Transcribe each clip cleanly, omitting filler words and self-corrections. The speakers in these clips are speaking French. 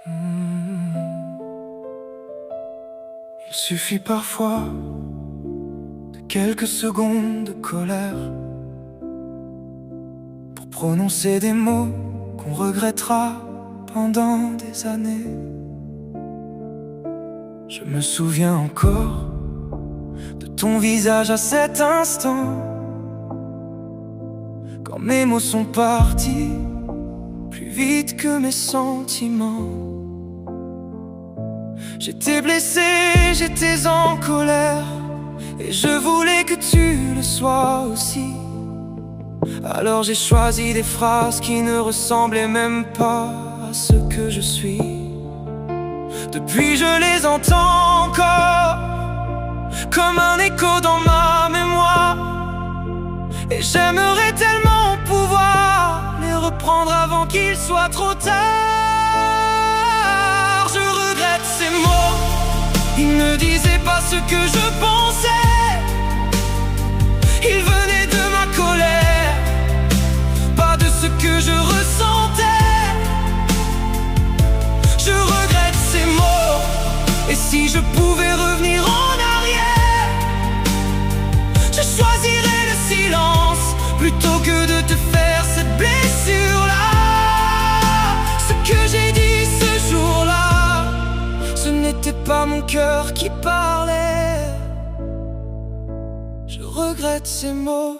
Il suffit parfois de quelques secondes de colère pour prononcer des mots qu'on regrettera pendant des années. Je me souviens encore de ton visage à cet instant, quand mes mots sont partis plus vite que mes sentiments. J'étais blessé, j'étais en colère, et je voulais que tu le sois aussi. Alors j'ai choisi des phrases qui ne ressemblaient même pas à ce que je suis. Depuis je les entends encore, comme un écho dans ma mémoire, et j'aimerais tellement pouvoir les reprendre avant qu'il soit trop tard. Je regrette ces mots, ils ne disaient pas ce que je pensais. Ils venaient de ma colère, pas de ce que je ressentais. Je regrette ces mots, et si je pouvais revenir en arrière, je choisirais le silence plutôt que de te faire cette blessure-là. Ce que j'ai dit ce jour-là, ce n'était pas mon cœur qui parlait. Je regrette ces mots.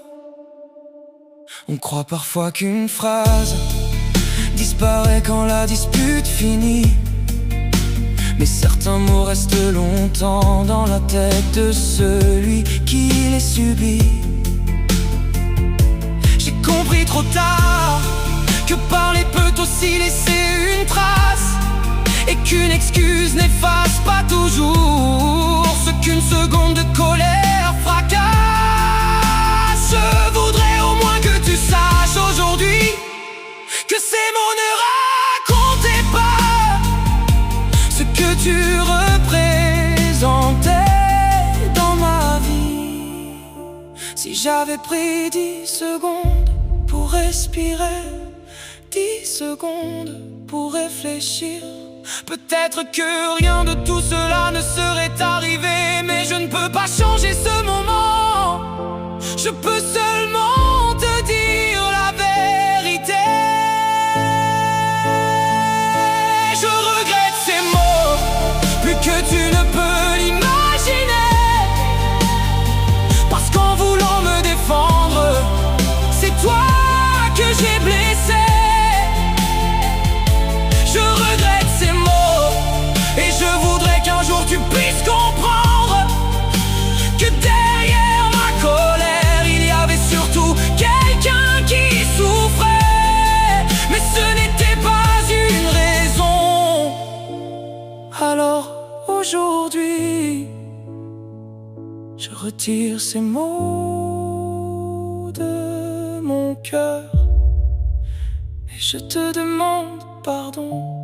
On croit parfois qu'une phrase disparaît quand la dispute finit, mais certains mots restent longtemps dans la tête de celui qui les subit. J'ai compris trop tard que parler peut aussi laisser une trace, et qu'une excuse n'efface pas toujours ce qu'une seconde de colère fracasse. Je voudrais au moins que tu saches aujourd'hui que ces mots ne racontaient pas ce que tu représentais dans ma vie. Si j'avais pris 10 secondes pour respirer, 10 secondes pour réfléchir, peut-être que rien de tout cela ne serait arrivé. Mais je ne peux pas changer ce moment, je peux seulement te dire la vérité. Je regrette ces mots, plus que tu ne peux l'imaginer, parce qu'en voulant me défendre, c'est toi que j'ai blessé. Je regrette ces mots, et je voudrais qu'un jour tu puisses comprendre que derrière ma colère, il y avait surtout quelqu'un qui souffrait. Mais ce n'était pas une raison. Alors aujourd'hui, je retire ces mots de mon cœur, et je te demande pardon.